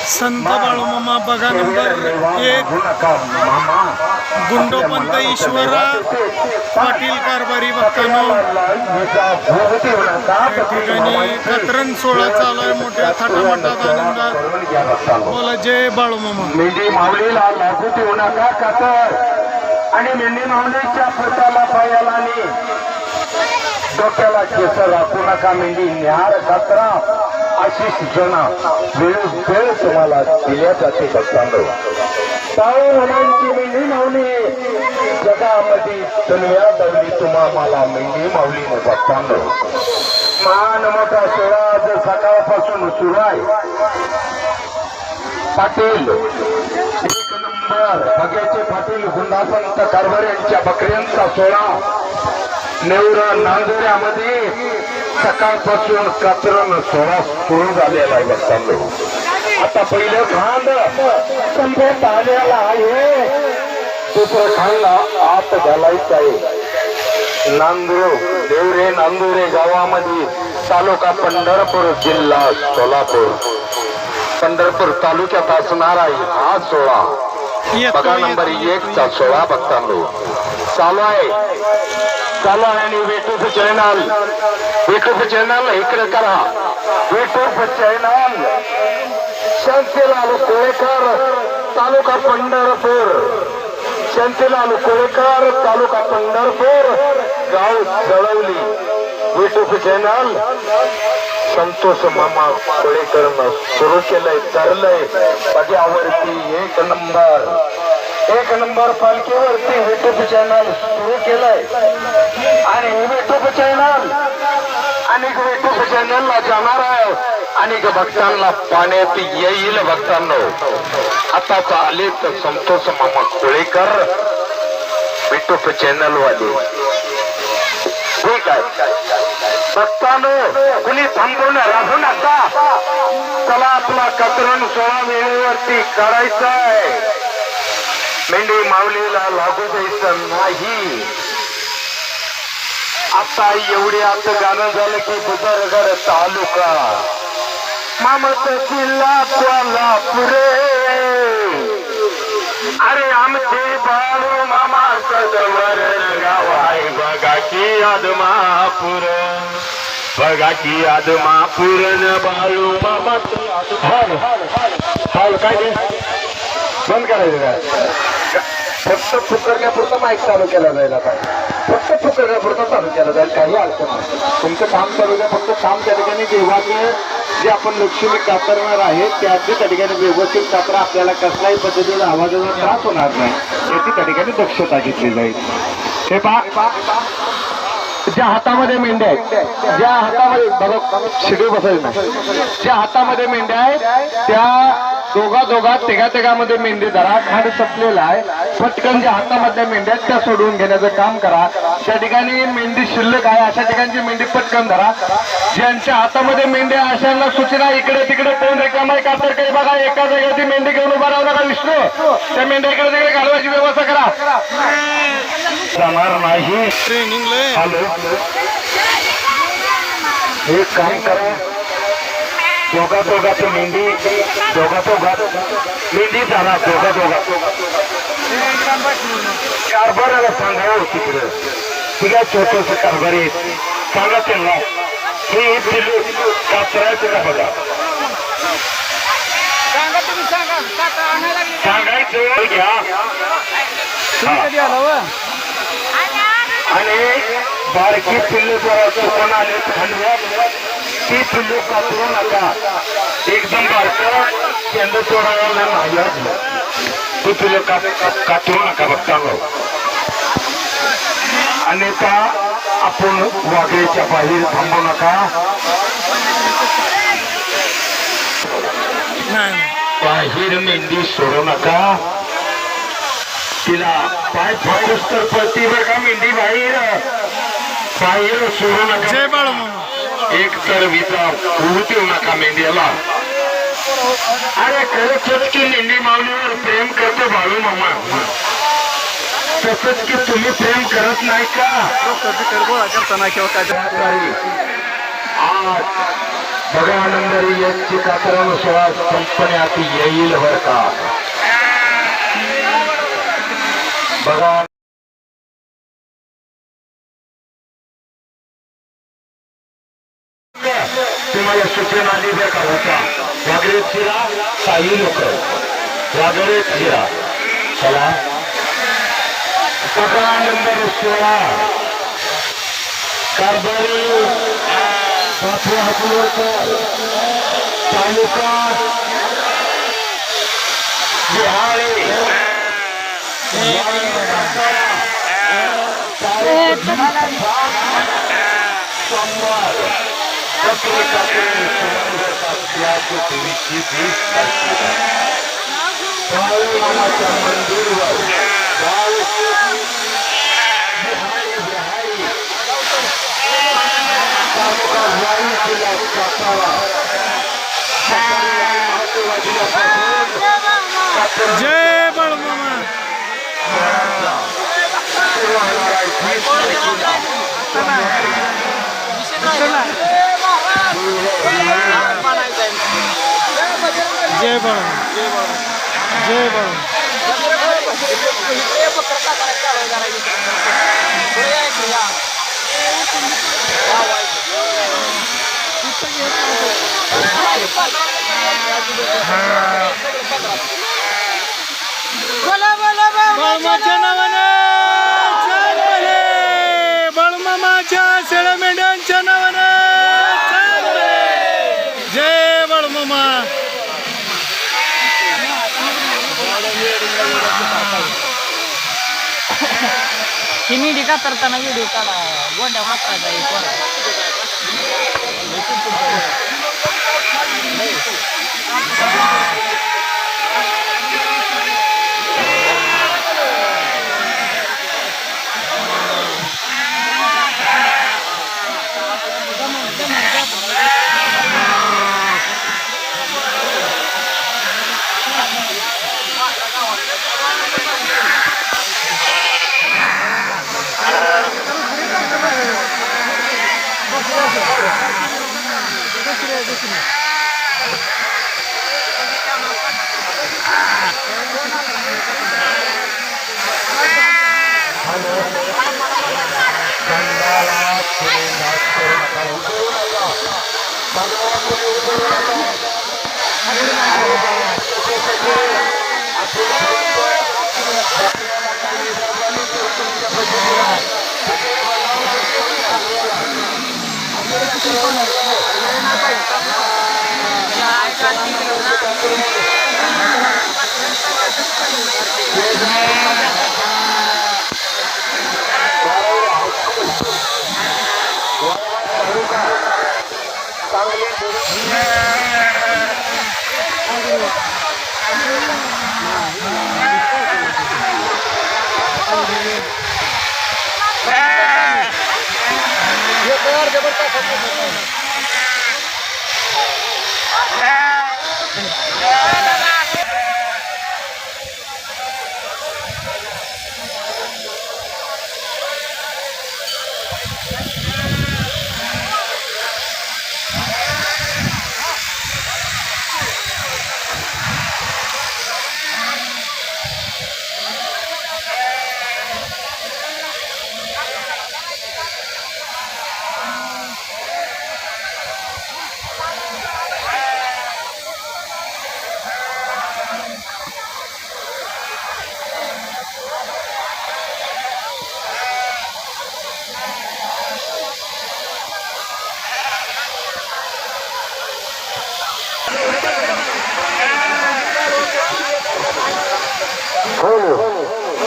संत बाळूमामा बघा नंबर 1 गुंडोपंत ईश्वरा पाटील कारभारी बघतानो या ठिकाणी कतरण सोहळा चालू आहे मोठ्या थाटामाटात आनंदात. बोला जय बाळूमामा. मेंढी माऊलीला लागू देऊ नका कातर आणि मेंढी माऊलीच्या पोटाला पायाला आणि डोक्याला केस राखू नका. मेंढी न्यार कचरा अशी सूचना वेळ तुम्हाला दिल्या जाते. भक्तांनो टाळूची मेंढी माऊली जगामध्ये दुनिया दवली तुम्हाला मेंढी माऊली भक्तांनो. मान मोठा सोहळा आज सकाळपासून सुरू आहे. पाटील एक नंबर बघ्याचे पाटील गुंडासंत कारभार यांच्या बकऱ्यांचा सोहळा नेवरा नांदुऱ्यामध्ये सकाळपासून कतरण सोहळा सुरू झालेला आहे. बघतांनो आता पहिलं खांड संपत आलेला आहे. दुसरं खांड आत घालायचं आहे. नेवरे नांदुरे गावामध्ये तालुका पंढरपूर जिल्हा सोलापूर पंढरपूर तालुक्यात असणार आहे हा सोहळा. बघा नंबर 1 चा सोहळा बघतांनो चालू आहे आणि युट्यूब चॅनल इकडे करा. युट्यूब चॅनल शांतीलाल कोळेकर तालुका पंढरपूर. शांतीलाल कोळेकर तालुका पंढरपूर गाव जळवली. युट्यूब चॅनल संतोष मामा कोळेकरनं सुरू केलंय. चाललंय पद्यावरती एक नंबर पालखीवरती युट्यूब चॅनल सुरू केलंय आणि युट्यूब चॅनलला जाणार आहे आणि भक्तांना पाण्यात येईल. भक्तांनो आता आले तर संतोष मामा कोळेकर युट्यूब चॅनल वाले. ठीक आहे भक्तांनो कुणी थांबवून राहू नका. चला आपला कतरण सोहळा वेळेवरती करायचा आहे. मेंढी माऊलीला लागू द्यायचं नाही. आता एवढ्यात गाणं झालं की बुजरगड तालुका मामत जिल्हा कोल्हापुरे. अरे आमचे बाळू मामा सदवर गाव आहे. बघा की आदमापूर बघा की आदमापूर बाळू मामा. हाल काय ते बंद करायचं काय? फक्त फुकरण्यापुरता माईक चालू केला जाईल. आता फक्त फुकरण्यापुरता चालू केला जाईल. काही अडचण नाही. तुमचं काम चालू द्या. फक्त काम त्या ठिकाणी देवाचं जे आपण लक्ष्मी कातरणार आहे त्याचे त्या ठिकाणी व्यवस्थित कातरा. आपल्याला कसल्याही पद्धतीचा आवाजाचा त्रास होणार नाही याची त्या ठिकाणी दक्षता घेतली जाईल. हे पहा ज्या हातामध्ये मेंढ्या आहेत ज्या हातामध्ये बघा शिडी बसायचं नाही. ज्या हातामध्ये मेंढ्या आहेत त्या दोघा तिघामध्ये मेंढी धरा. खांड संपलेला आहे. पटकन ज्या हातामधल्या मेंढ्या त्या सोडवून घेण्याचं काम करा. त्या ठिकाणी मेंढी शिल्लक आहे अशा ठिकाणची मेंढी पटकन धरा. ज्यांच्या हातामध्ये मेंढ्या अशांना सूचना इकडे तिकडे कोण रिकामाय कातर काही बघा. एका जागेवरती मेंढी घेऊन उभा राहू नका. विष्णू त्या मेंढ्या इकडे तिकडे घालवायची व्यवस्था करा. जाणार नाही ट्रेनिंग एक काम करा. दोघात मेंढी झाला. कारभाराला सांगावं तिकडं तुला छोटस कारभारी सांगा त्यांना हे पिल्लू कातरायचं का बघा. सांगायचं घ्या आणि बारकी पिल्लू जरा चुकून आले खांडव्यात ती पिल्लू कातरू नका. एकदम बारक केंद्र सोडायला नाही. ती पिल्लू कातरू नका. बघताना अन्यथा आपण वाघेच्या बाहेर थांबू नका. बाहेर मेंढी सोडू नका. तिला पाय फाकूस तर पळती बरं का मेंढी. बाहेर सोडू नका. जय बाळूमामा. एक तर विजा होऊ देऊ नका मेंढ्याला. अरे खरंच की मेंढी माऊलीवर प्रेम करतो बाळू मामा. तसंच की तुम्ही प्रेम करत नाही का? आज बघा नंबरी याची कातरण श्वास कंपन्यात येईल बर का. बघा तुम्हाला सूचना दिल्या का होता वागळे शिरा काही लोक वागळे शिरा चला. बघा नंबर 16 कारभारी सातवा हातवरकर तालुका बिहारी सोमवार बाळूमामाच्या मंदिरवर तालुका वाई जिल्हा सातारा जय बाळूमामा. जय बाळू जय बाळू. बाळूमाच्या नावाने चाल भले. बाळूमामाच्या शेळ्या मेंढ्यांच्या नावाने चाल भले. जय बाळूमामा. ही मेंढी कातरताना व्हिडिओ काढा गोंड्या वापरायचा.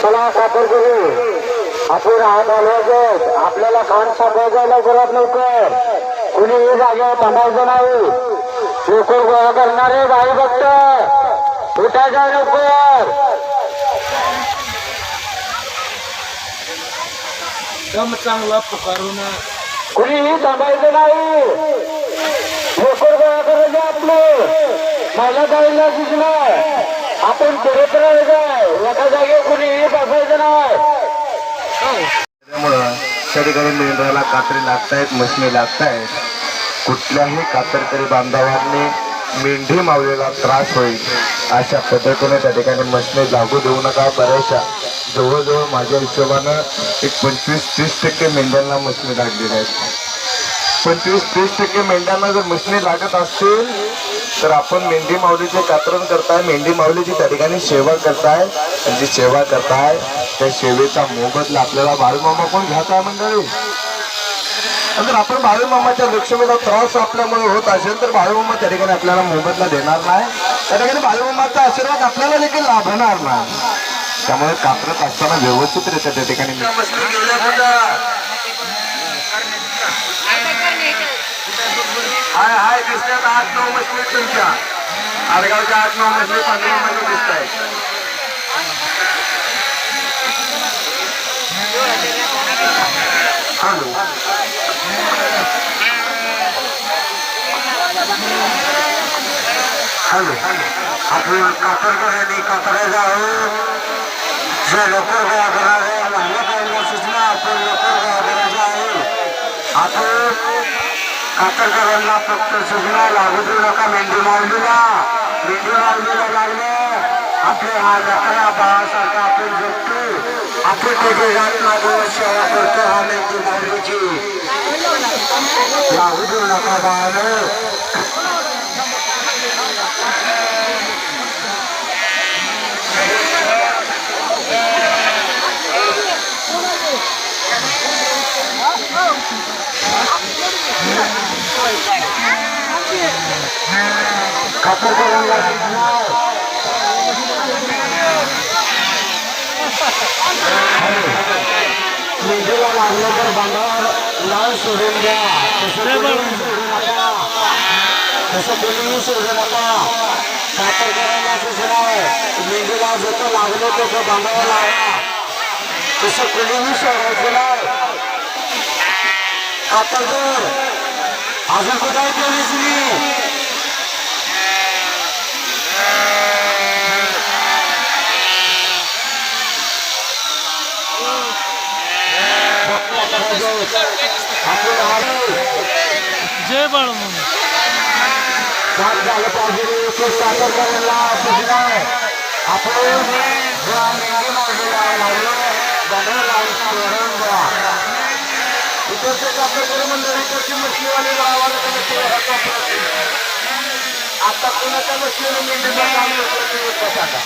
चला सादर करू. आपण हात हलवायचे. आपल्याला खान सांभाळायला करत लवकर कुणीही जागेवर थांबायचं नाही. लोकर गोळा करणारे बाई बघत उठायचा लवकर. दम चांगला पुकारून कुणीही थांबायचं नाही. लोकर गोळा करायचे आपले. मला जायला दिसलं आपण परत राहायचं. एका जागेवर कुणीही बसायचं नाही. त्यामुळं त्या ठिकाणी मेंढराला कात्री लागतायत, मशनी लागतायत. कुठल्याही कातरकरी बांधवांनी मेंढी मावलेला त्रास होईल अशा पद्धतीने त्या ठिकाणी मशनी लागू देऊ नका. बऱ्याचशा जवळजवळ माझ्या हिशोबानं एक 25-30% मेंढ्यांना मशनी लागलेल्या आहेत. 25-30% मेंढ्यांना जर मशनी लागत असतील तर आपण मेंढी माऊलीचे कातरण करताय, मेंढी माऊलीची त्या ठिकाणी सेवा करताय आणि जी सेवा करताय त्या सेवेचा मोबदला आपल्याला बाळूमामा कोण घ्यायचा मंडळी. जर आपण बाळूमामाच्या लक्ष्मीला त्रास आपल्यामुळे होत असेल तर बाळूमामा त्या ठिकाणी आपल्याला मोबदला देणार नाही. त्या ठिकाणी बाळूमामाचा आशीर्वाद आपल्याला देखील लाभणार नाही. त्यामुळे कात्रत असताना व्यवस्थितरित्या त्या ठिकाणी हाय दिसतात 8-9 मशनी तुमच्या आडगावच्या 8-9 मशनी पांडुरंगामध्ये दिसत आहेत. हॅलो हॅलो आपण कातरकरांनी कातरायचं आहोत. जे लवकर गोळा करणार आहे महिला पाहिजे सूचना आपण लवकर गोळा करायचं आहे. आपण कातरकरांना फक्त सूचना लागू देऊ नका. मेंढी माऊलीला लागले आपले हा लेकरा बाळासारखा आपण जगतो. आपण त्याची जात मागून सेवा करतो. हा मेंढी माऊलीची लागू देऊ नका बाळानं. मेंढीला लागलं तर बांधावर लाल सोडून द्या. तसं कोणीही सोडू नका. कातरकरांना सूचना आहे मेंढीला जसं लागलं तसं बांधावर लावा. तसं कोणीही सोडायचं नाही. कातरकर अजून कुठे पोलीस मी जय बाळूमामा. झालं पाहिजे कातरकरांना सूचना आहे आपण मेंढी मावलेला लागलो बांधावर लावून सोडून द्या. इकडचे कातरकरी मंडळी इकडची मछलीवाले आता कोणाच्या मछलीने मेंढीचा काम होता.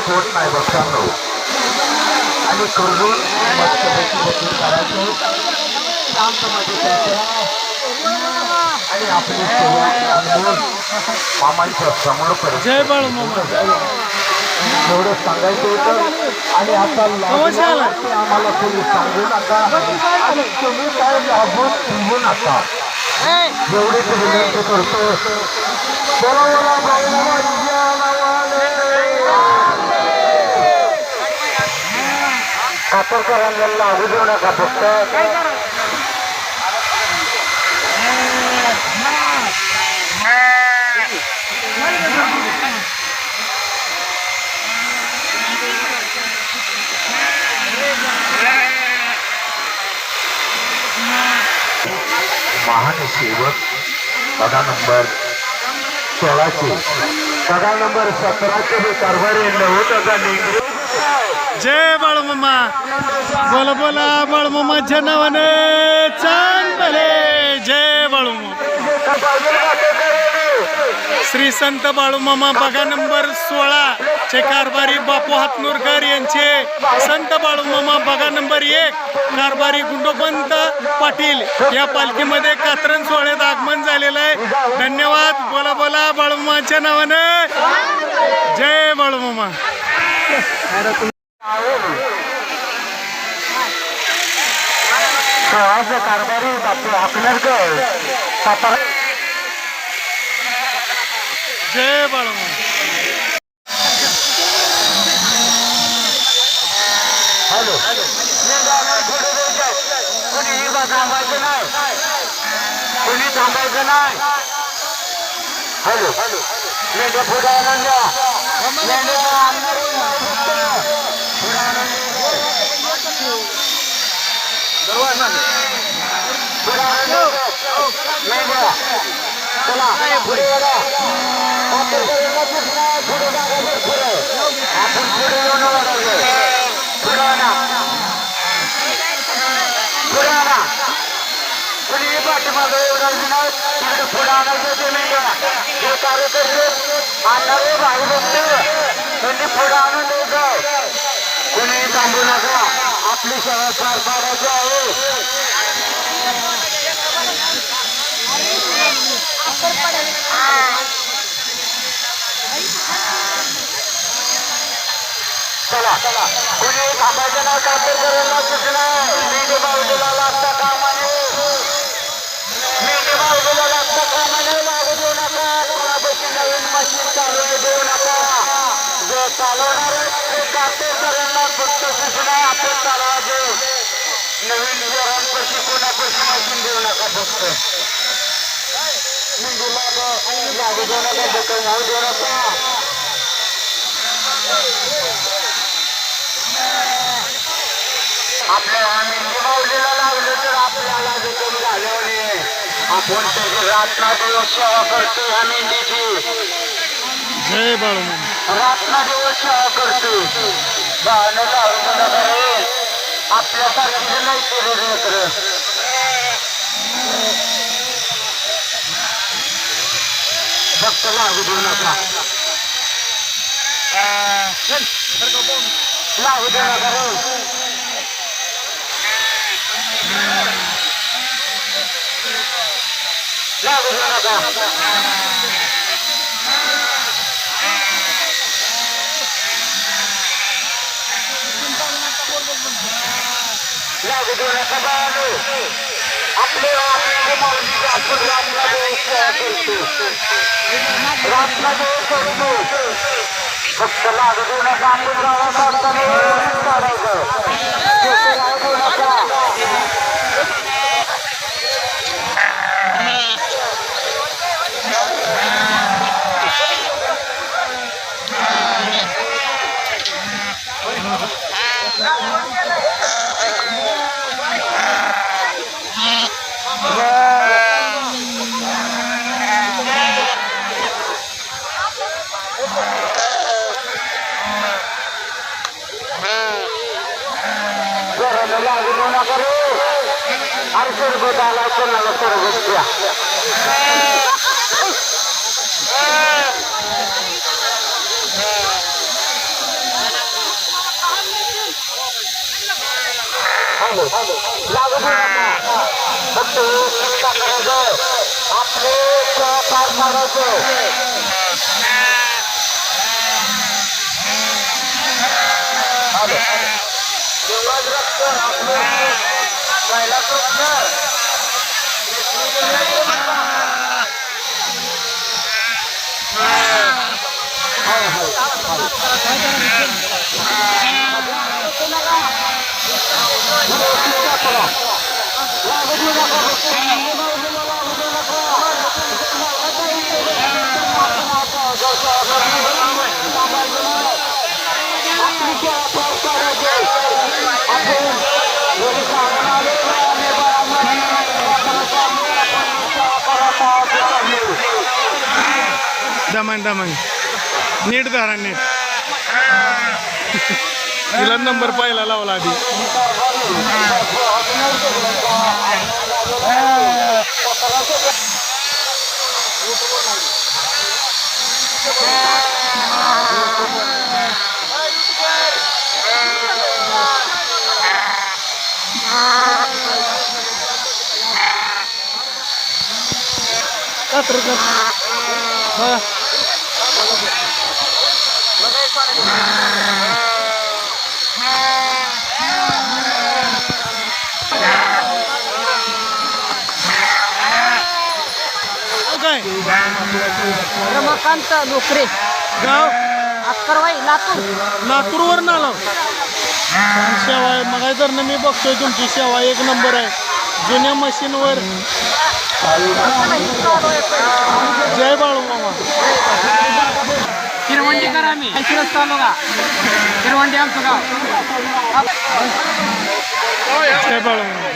होत नाही बघताना आणि करून मस्तपैकी करायचं शांतमध्ये आणि आपली मामांच्या समोर पर्यंत जय बाळूमामा. एवढं सांगायचं होतं आणि आता आम्हाला कोणी सांगू नका आणि तुम्ही काय लागून थांबू नका. एवढीच विनंती करतो. कातरकरांना लागू देऊ नका. फक्त महान सेवक पदा नंबर 16 पदा नंबर 17 हे कारभारी 90,000 नेंगरे. जय बाळूमामा. बोला बोला बाळूमामाच्या नावाने चांद भले. जय बाळूमामा. श्री संत बाळूमामा बघा नंबर 16 चे कारभारी बापू हातनूरकर यांचे संत बाळूमामा बघा नंबर 1 कारभारी गुंडोपंत पाटील या पालखीमध्ये कात्रण सोहळ्यात आगमन झालेलं आहे. धन्यवाद. बोला बोला बाळूमामाच्या नावाने जय बाळूमामा. सोळाचं कारभारी बापू हाकनरकर सातारा. जय बाळूमामा. हॅलो कोणी थांबायचं नाही, कोणी थांबायचं नाही. हॅलो मेंढ्या पुढे आणून द्या, मेंढ्या आणणार पुढे आणून मेंढ्या चला पुढे गेला. पुढे जागा पुढे आपण पुढे येऊन वाढवलं. पुढे आणा, पुढे आणा. कुणी पाठीमागे एवढं नाही तिकडे पुढे आणायचं. ते मेंढ्या जे कार्यकर्ते आणणारे भाऊ भक्त त्यांनी पुढे आणून द्यायचं. कुणी थांबू नका, आपली सेवा पार पाडायची आहे. चला कुणी थांबायचं नाही, कातर करायला कुठं नाही. मेंढे बाजूला लागता कामा नये, मेंढे बाजूला लागता कामा नये. लागू देऊ नका, कोणापाशी नवीन मशीन चालू देऊ नका. जे चालवणार ते कातर करायला फक्त सूचना आपण चालवायचे. नवीन शहरांपाशी कोणापाशी मशीन देऊ नका. फक्त मेंढीला लागू देऊ नका, दखल होऊ देऊ नका. आपल्या मेंढी माऊलीला लागलं तर आपल्याला जखम झाल्याने आपण त्याची रात्रदिवस सेवा करतो. ह्या मेंढीची जय बाळूमामा. रात्रदिवस सेवा करतो. बाळानं लागू नका रे, आपल्यासारखीच नाही केले लेकरं. फक्त लागू देऊ नका, लागू देऊ नका रे. लागू देऊ नका. लागू देऊ नका बाळांनो. आपले माऊलीचे आपण रात्रदिवस सेवा करतो. रात्रदिवस करतो. फक्त लागू देऊ नका. आपण गावा काढताना व्यवस्थित काढायचं. लागू देऊ नका. लागू देऊ नका रे. अरे सरबत आला, कोणाला सरबत द्या. लागू देऊ नका. फक्त व्यवस्थित करायचं. आपले पार पाडायचं. देवराज रक्कर आपलं पहिला प्रश्न दमन दमन नीट धरा नीट. तिला नंबर पहिला लावला आधी. काय? रमाकांत लोकरे, गाव अक्करवाई, लातूर. लातूरवरून आलो. सेवा आहे मग तर मी बघतोय तुमची सेवा एक नंबर आहे. जुन्या मशीनवर. जय बाळू मामा. हिरवंडीकर आम्ही शिरस तालुका, हिरवंडी आमचं गाव. जय बाळू मामा.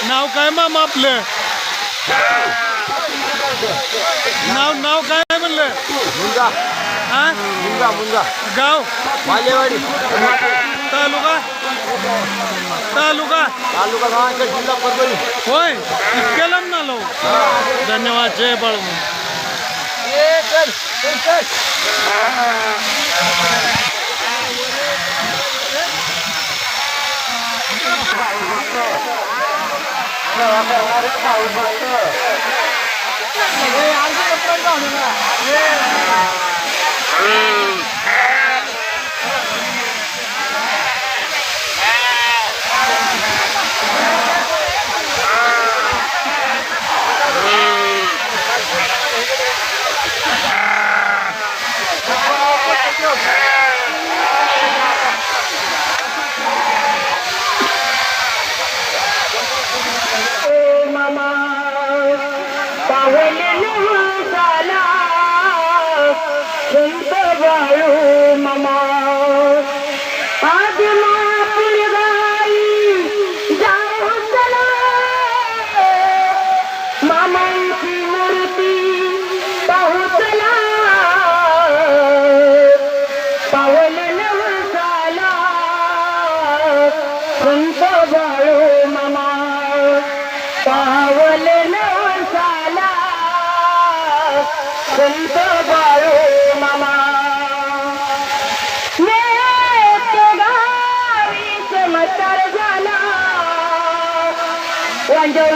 नाव काय मामा आपलं? नाव काय म्हणलं? हा गाव मालेवाडी तालुका जिल्हा परभणी. होय इतक्या लांब आलो. धन्यवाद. जय बाळू.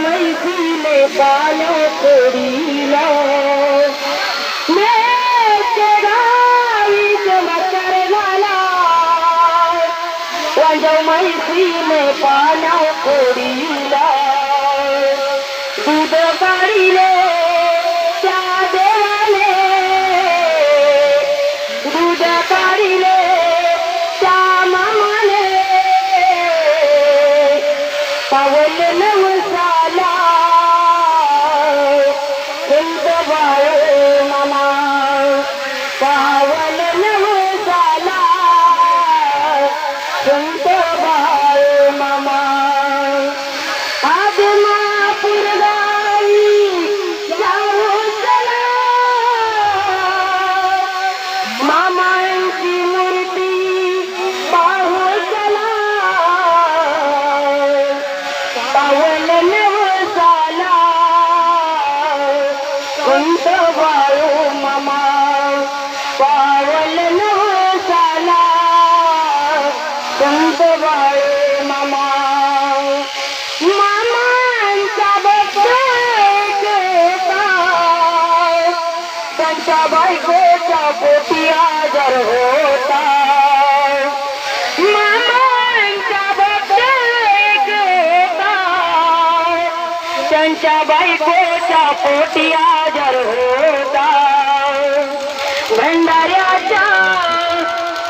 मैथिले पालो कोडीला गावी चमत्कार झाला. मैथिले पालो कोडीला दूध काढिले त्या देवाने, दूध काढिले त्या मामाने. पावल नवसाला संत बाळू मामा, पावल नवसाला संत बाळू मामा. आज महापूर गावी जाऊ चला, मामांची मूर्ती पाहू चला. पावल नवसाला संत बाळू मामा, पावल नवसाला संत बाळू मामा. मामांचा बघता त्यांच्या बायकोच्या पोटी आजार होता. मामांच्या त्यांच्या बायकोच्या पोटी आजार होता. भंडाऱ्याच्या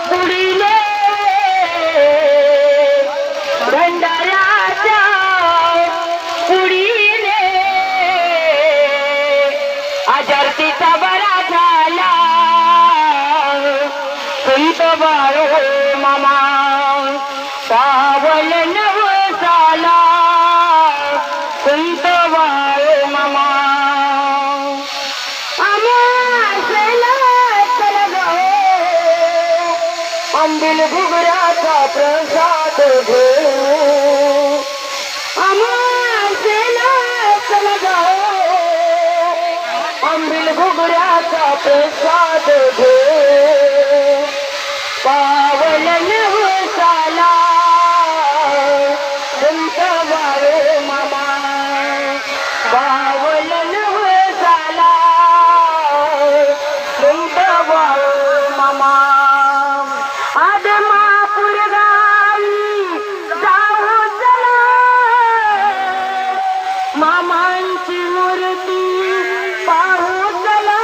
पुढीले, भंडाऱ्याच्या पुढीले आजार तिचा बरा झाला. संत बाळू मामा, पावल नवसाला संत बाळू मामा. आम्हाला आंबील घुगऱ्याचा प्रसाद घेऊ. आम्हाला आंबील घुगऱ्याचा प्रसाद घेऊ. पावल नवसाला संत बाळू मामा पावल नवसाला संत बाळू मामा आदमापूर गावी जाऊ चला मामांची मूर्ती पाहू चला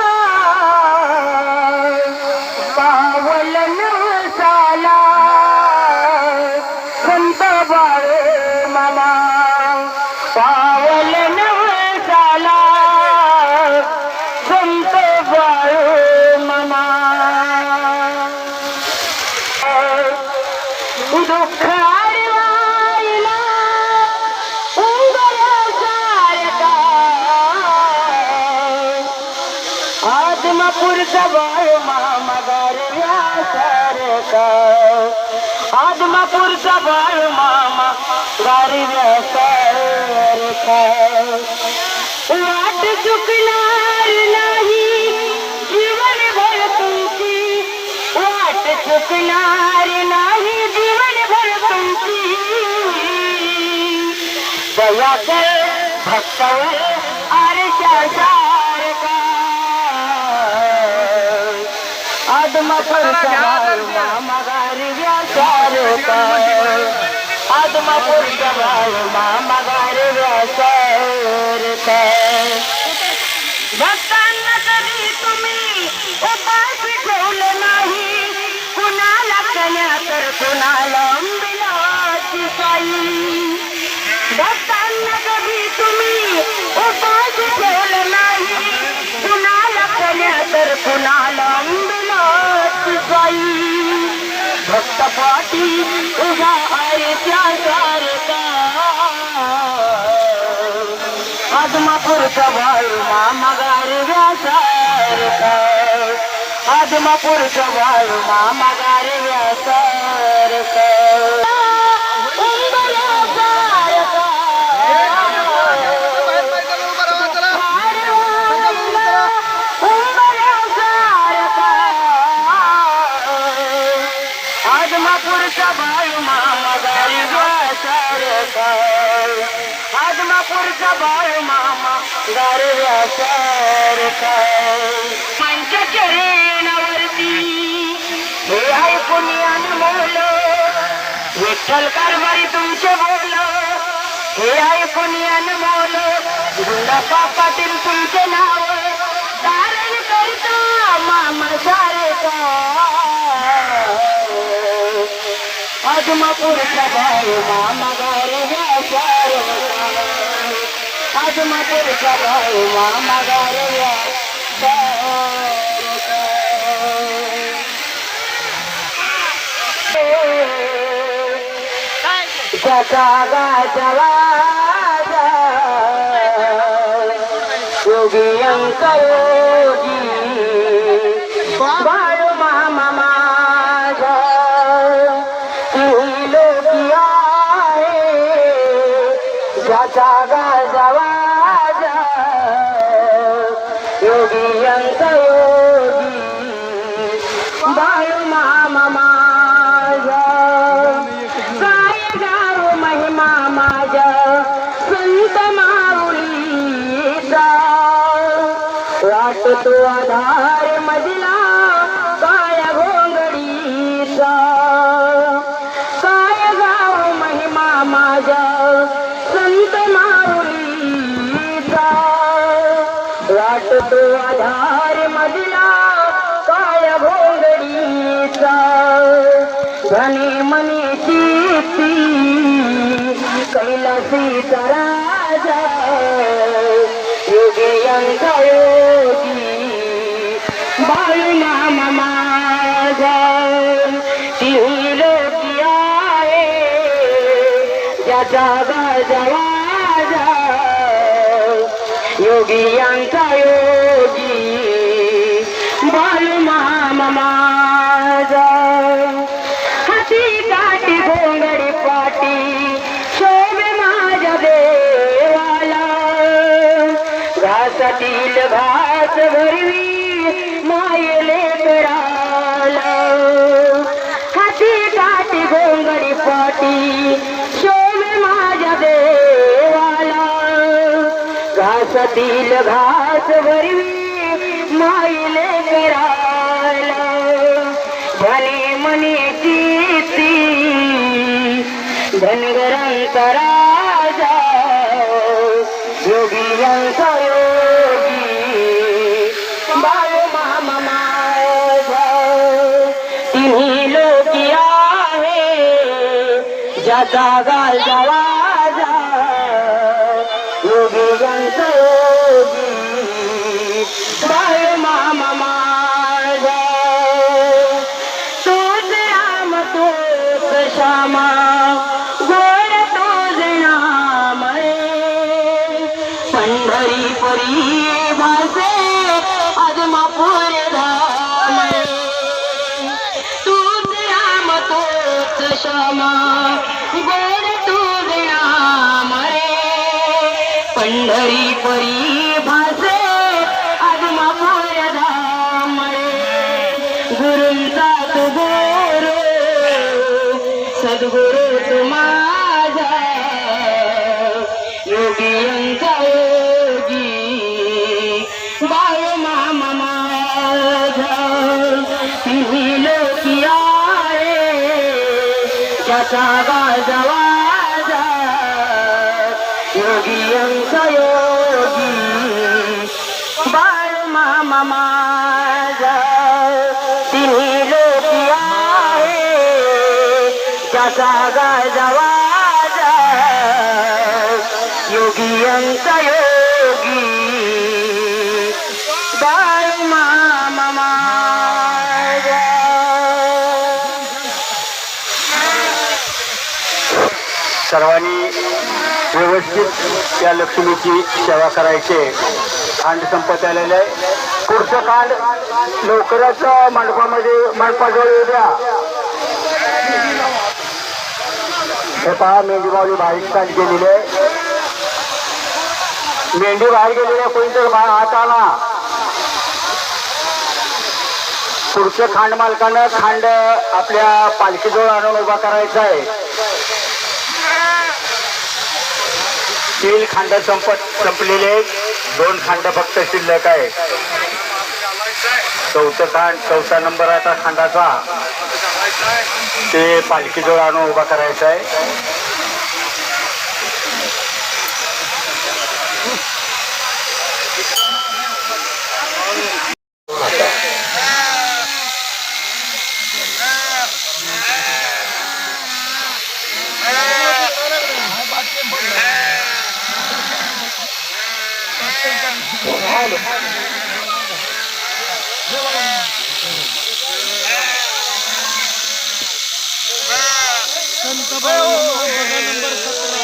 पावल नवसाला संत बाळू मामा पावल नवसाला संत बाळू मामा दुःख आडवायला उंबऱ्यासारखा आदमापूरचा बाळू मामा गारव्यासारखा आदमापूरचा बाळू मामा गारव्यासारखा वाट चुकणार नाही जीवनभर तुमची वाट चुकणार नाही जीवनभर तुमची दया कर भक्तावर आरशासारखा आदमापूरचा बाळू मामा गारव्यासारखा आदमापूरचा बाळू मामा गारव्यासारखा भक्तांना कधी तुम्ही उपास ठेवलं नाही कुणाला कन्या तर कुणाला अंबिलाची साई भक्तांना कधी तुम्ही उपास ठेवलं नाही कुणाला कन्या तर कुणाला अंबिलाची साई भक्त पाठी उभा आहे त्यासारखा आदमापूरचा बाळू मामा गारव्यासारखा आदमापूरचा बाळू मामा गारव्यासारखा आदमापूरचा बाळू मामा गारव्यासारखा आदमापूरचा बाळू मामा गारव्यासारखा माझ्या चरणावरती हे ऐकून अनमोल विठ्ठल कारभारी तुमचे बोल हे ऐकून अनमोल गुंडाप्पा पाटील तुमचे नाव धारण करता मामा सारखा आदमापूरचा बाळू मामा गारव्यासारखा आदमापूरचा बाळू मामा गारव्यासारखा जगा गाजवा योगी अंक योगी बाळू मामा माझा ही लोकी आहे ज्याचा गाजवा योगी अंक योगी बाळू मामा माझा काय गाव महिमा माझा संत माऊलीचा वाटतो आधार मजला काय घोंगडीचा काय गाव महिमा माझा संत माऊलीचा वाटतो आधार मजला काय घोंगडीचा धनी मनीची कैलासीचा राजा योगी अंक योगी बाळू मामा माझा ती लोकी आहे ज्याचा गाजवा योगी अंक योगी बाळू मामा माझा हाती काठी घोंगडी पाटी शोभे माझ्या देवाला घासातील घास भरवी मायले कराला पाठी शोभे माझ्या देवाला घासातील घास भरवी माईले करायला धने मनीची ती धनगरांचा राजा योगी यांचा योगी बाळू मामा माझा तिन्ही लोकी आहे ज्याचा गालचा वाजा योगी यांचा योगी बाळू मामा माझा तोच राम तोच श्यामा गोड तोच नाम रे पंढरीपुरी भासे आदमापूर धाम रे तूच राम तोच श्यामा गोड तोच नाम रे पंढरीपुरी भासे आदमापूर धाम रे गुरूंचा तू गुरु सद्गुरु तू माझा योगी यांचा योगी बाळू मामा माझा तिन्ही लोकी आहे ज्याचा गाजा वाजा योगी यांचा योगी बाळू मामा माझा तिन्ही लोकी आहे ज्याचा गाजा वाजा योगी यांचा योगी बाळू मामा माझा सर्वांनी व्यवस्थित या लक्ष्मीची सेवा करायची. खांड संपत आलेलं आहे. पुढचं खांड लवकरच मंडपाजवळ येऊ द्या. हे पहा मेंढी माऊली बाहेर खांड गेलेली आहे. मेंढी बाहेर गेलेली आहे. कोणीतरी हात आला. पुढचं खांड मालकानं खांड आपल्या पालखीजवळ आणून उभा करायचा आहे. 3 खांड संपलेले, 2 खांड फक्त शिल्लक आहे. चौथा नंबर आता खांडाचा ते पालखीजवळ आणून उभा करायचा आहे. संत बाळूमामा बघा नंबर 17.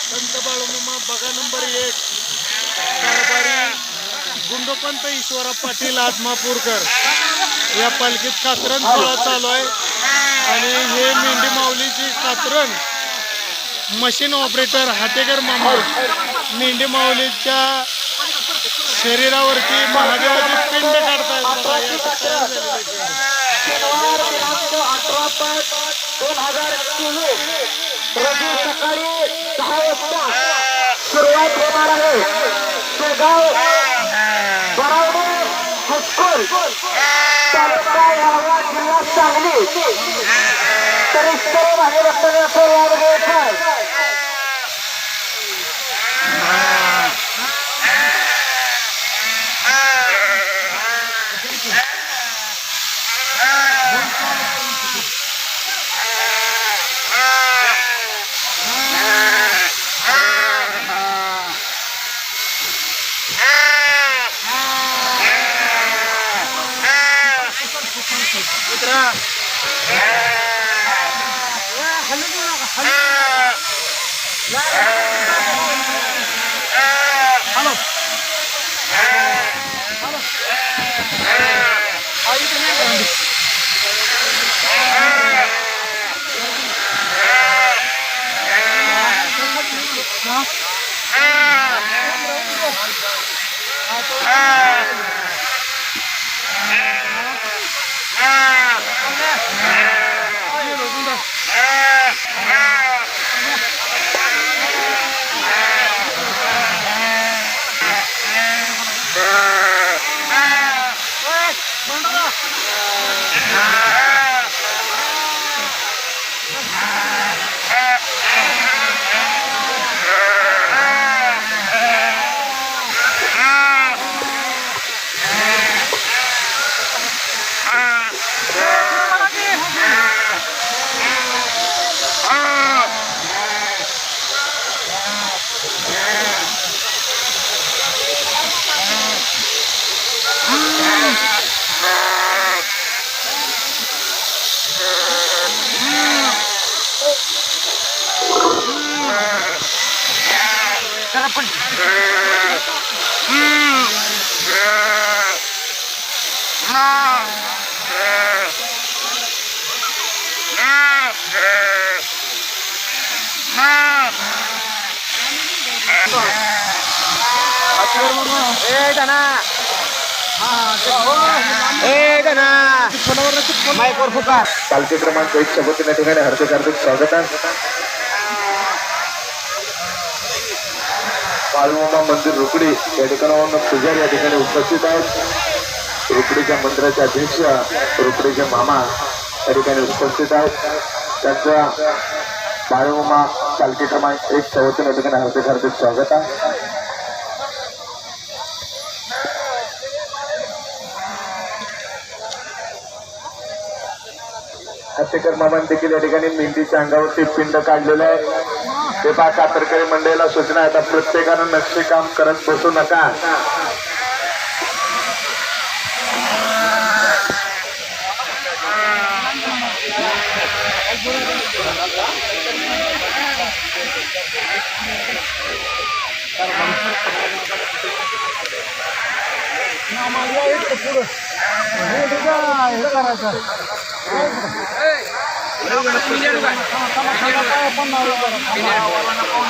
संत बाळूमामा बघा नंबर 1. कारभारी गुंडोपंत ईश्वरा पाटील आदमापूरकर या पालखीत कात्रण सोहळा चालू आहे. आणि हे मेंढी माऊलीची कात्रण मशीन ऑपरेटर हातेकर मामा मेंढी माऊलीच्या शरीरावरती महादेवाची पिंड काढतायत. बघा, या ठिकाणी शनिवार दिनांक 18/5/2024 रोजी सकाळी 10 वाजता सुरुवात होणार आहे. शेगाव बरावडी हायस्कूल तालुका वाळवा जिल्हा सांगली तरी सर्व महाराष्ट्राचा लाभ घ्यायचा आहे. पालखी क्रमांक 1 सोबत या ठिकाणी हार्दिक स्वागत आहे. बाळूमामा मंदिर रुकडी या ठिकाणाहून पुजारी या ठिकाणी उपस्थित आहेत. रुकडीच्या मंदिराचे अध्यक्ष रुकडीचे मामा या ठिकाणी उपस्थित आहेत. त्यांचा बाळूमामा पालखी क्रमांक 1 सोबत या ठिकाणी हार्दिक स्वागत आहे. हत्तेकर मामान देखील या ठिकाणी मेहंदीच्या अंगावरती पिंड काढलेलं आहे. ते पहा कातरकरी मंडळीला सूचना आहे, प्रत्येकानं नक्षीकाम करत बसू नका.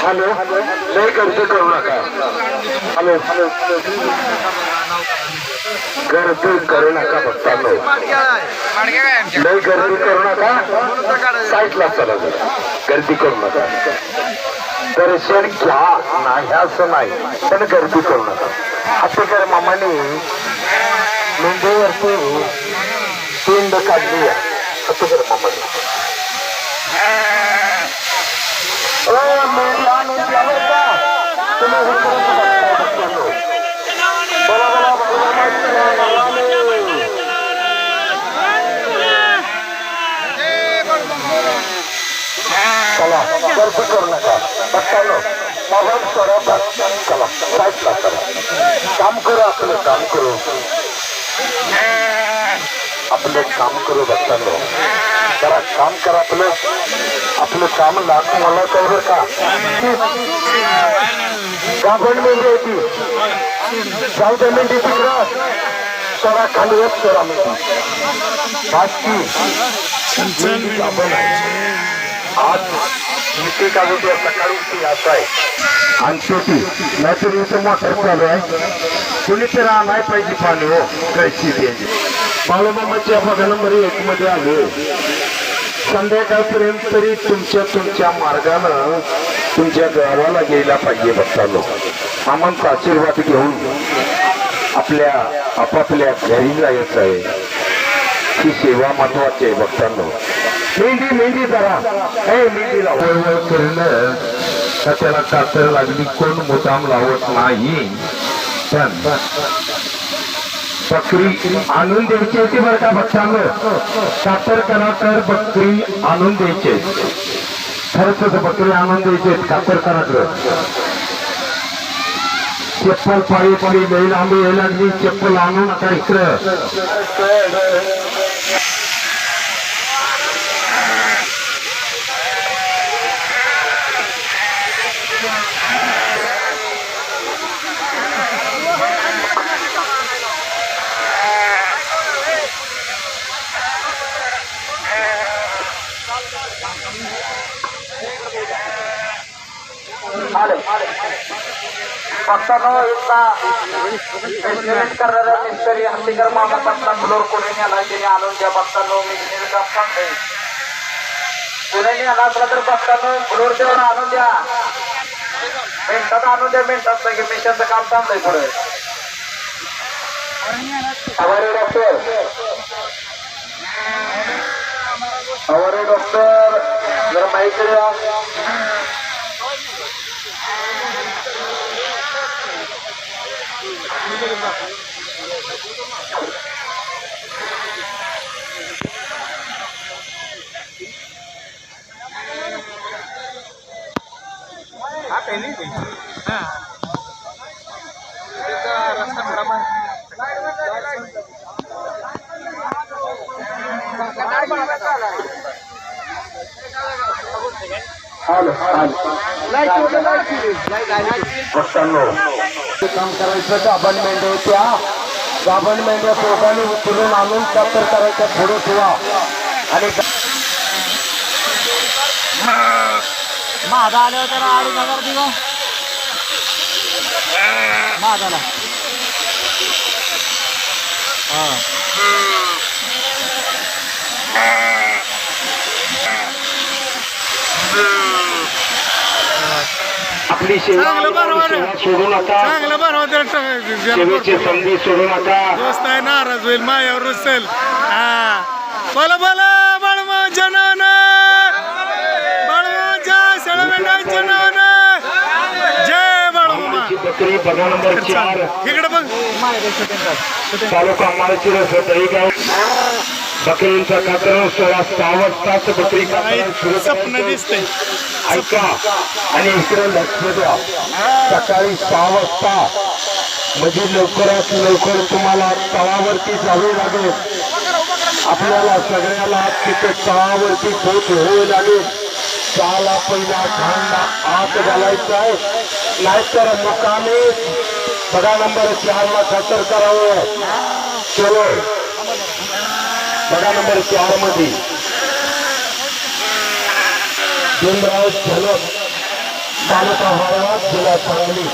हॅलो लय गर्दी करू नका. हॅलो गर्दी करू नका भक्तांनो, लय गर्दी करू नका. साईडला चला, जरा गर्दी करू नका. दर्शन घ्या नाही असं नाही, पण गर्दी करू नका. हत्तेकर मामाने मेंढीवरती पिंड काढली आहे. हत्तेकर मामाने मेंढी आणून द्यावं का तुम्ही हे करू नका. बोला चला गर्दी करू नका भक्तांनो. मोबाईल सोडा, चला साईडला चला. काम करू, आपलं काम करू, आपलं काम करू भक्तांनो. जरा काम करा आपलं, आपलं काम लागू मला कळलं का. गाभण मेंढी होती, जाऊ दे मेंढी तिकडं. सोडा खाली एक सोडा मेंढी बाकी गाभण आहे. आज इथे का उद्या सकाळी ती असं आहे. आणि शेती नाहीतर इथं मोटर चालू आहे. कुणी तर आणाय पाहिजे पाणी. हो कळशी द्यायची. बाळूमामाच्या बघा नंबर 1 मध्ये आले. संध्याकाळपर्यंत तरी तुमच्या मार्गानं तुमच्या गावाला गेला पाहिजे भक्तांनो. मामांचा आशीर्वाद घेऊन आपल्या आपापल्या घरी जायचं आहे. ही सेवा महत्वाची आहे भक्तांनो. मेंढी जरा मेंढी लावलं करणं का त्याला कातर लागली, कोण मुद्दाम लावत नाही. पण बकरी आणून द्यायची होती बरं का भक्तांनो. कातर करा तर बकरी आणून द्यायची, खरंच बकरी आणून द्यायची कातर करा. चप्पल पाळी पाळी लई लांबी यायला लागली. चप्पल आणू नका इकडं. भक्तांनो एकदा करणाऱ्या मिस्त्री हत्तीकर मामा पटला फ्लोर कोणी नेला त्याने आणून द्या. भक्तांनो मी सांगते पुण्याने आला असला तर बघताना फ्लोरतेवर आणून द्या. मिनिटात आणून द्या. मिनिटात मिनिटाचं काम चाललंय पुढे. हवारे डॉक्टर जरा माहिती द्या. काम करायचं गाभण मेंढ्या त्या गाभण मेंढ्या पोटाने उचलून आणून कातर करायच्या पुढे ठेवा. आणि माझा आल्यावर त्याला 2,500 दिलो माझाला. आपली सेवा चांगलं बरोबर सोडू नका. चांगलं बरोबर सेवेची संधी सोडू नका. दोस्त आहे नाराज होईल मायावर रुसेल. हा बोला बोला बाळमा जनन बाळमाच्या शेळमेंढ्यांच्या नावानं जय बाळमा. बकरी बघा नंबर 4 इकडे बघ. तालुका माळशिरस दहीगाव. बकरींचा कातरण 16 तास बकरी कातरण सुरू स्वप्न दिसतंय. ऐका आणि इकडे लक्ष द्या. सकाळी 6 वाजता म्हणजे लवकरात लवकर तुम्हाला तळावरती जावे लागेल. आपल्याला सगळ्याला तिथे तळावरती पोहोचावे लागेल. 6ला पहिला खांदा आत घालायचा आहे. नाहीतर मुकामी बघा नंबर 4ला खातर करावं. चलो बघा नंबर 4 मध्ये भीमराव झलक तालुका वारवा जिल्हा सांगली.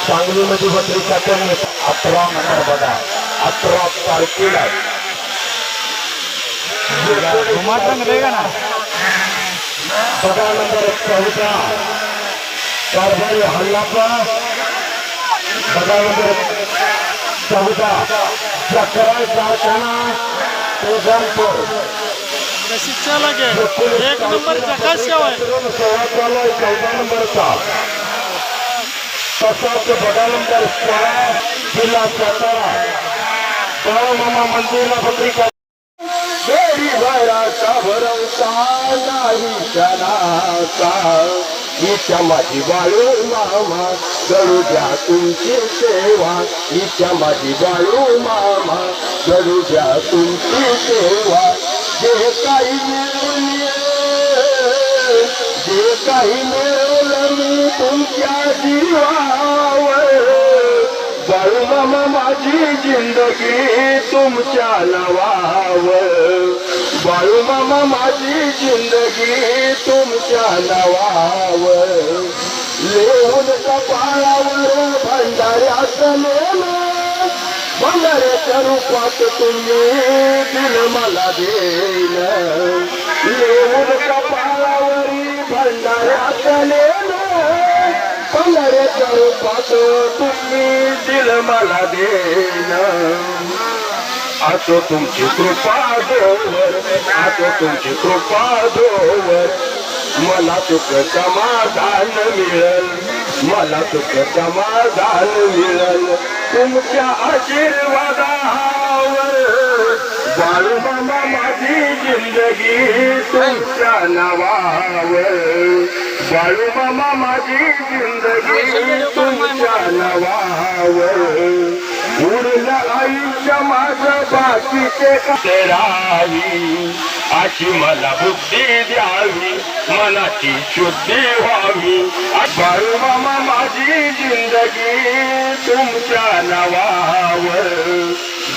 सांगलीमध्ये बकरी कातरणी 11 नंबर बघा 11 तारखेला. बघा नंबर 14 कारभारी हल्लापा. बघा नंबर 14 चक्राय कारखाना तेजानपूर. शिक्षा लागेल. एक नंबर जकास शेवाय. 14 नंबरचा तसाच बघा नंबर 16 जिल्हा सातारा. बाळूमामा मंदिरला पत्रिका. बेरी भराचा भरवता नाही क्षणाचा. इच्छा माझी बाळू मामा करू द्या तुमची सेवा. इच्छा माझी बाळू मामा करू द्या तुमची सेवा. जे काही मिळवलं मी तुमच्या जीवावर. बाळू मामा माझी जिंदगी तुमच्या नावावर. बाळू मामा माझी जिंदगी तुमच्या नावावर. लिहून कपाळावर भंडाऱ्याचं नेलं. भंडाऱ्याच्या रूपात तुम्ही दिल मला देणं. लिहून कपाळावरी भंडाऱ्याचं नेलं. भंडाऱ्याच्या रूपात तुम्ही दिल मला देणं. आतो तुमची कृपा जोवर आतो तुमची कृपा जोवर. मला सुख समाधान मिळेल. मला सुख समाधान मिळेल तुमच्या आशीर्वादावर. बाळू मामा माझी जिंदगी तुमच्या नावावर. बाळू मामा माझी जिंदगी तुमच्या नावावर. उरलं आयुष्य माझं बाकीचे करावी. अशी मला बुद्धी द्यावी. मनाची शुद्धी व्हावी. बाळू मामा माझी जिंदगी तुमच्या नावावर.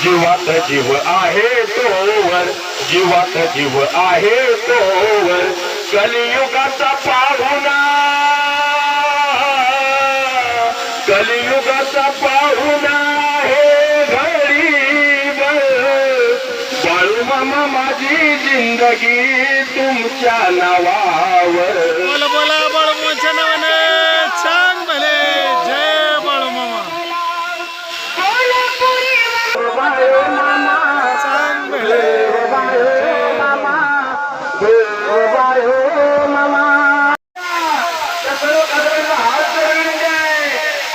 जीवात जीव आहे तोवर. जीवात जीव आहे तोवर. कलियुगाचा पाहुणा कलियुगाचा पाहुणा हे गरीब. बाळू मामा माझी जिंदगी तुमच्या नावावर. बोला बोला बाळूमामाच्या नावाने छान भले. जय बाळूमामा. छान भले.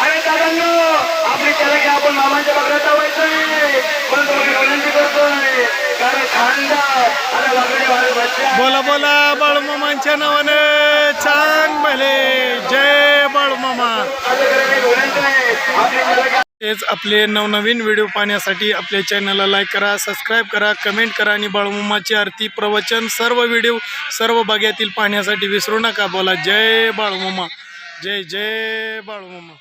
आणि दादांनो आपली त्याला की आपण मामांच्या बकऱ्या चावायचंय पण तुम्ही विनंती करतोय कारण खांदा आणि बकरी बच्चा. बोला बोला बाळूमामांच्या नावाने छान भले. जय बाळूमामा. तेच आपले नवनवीन व्हिडिओ पाहण्यासाठी आपल्या चॅनलला लाईक करा, सबस्क्राईब करा, कमेंट करा आणि बाळूमामाची आरती प्रवचन सर्व व्हिडिओ सर्व भागातील पाहण्यासाठी विसरू नका. बोला जय बाळूमामा. जय जय बाळूमामा.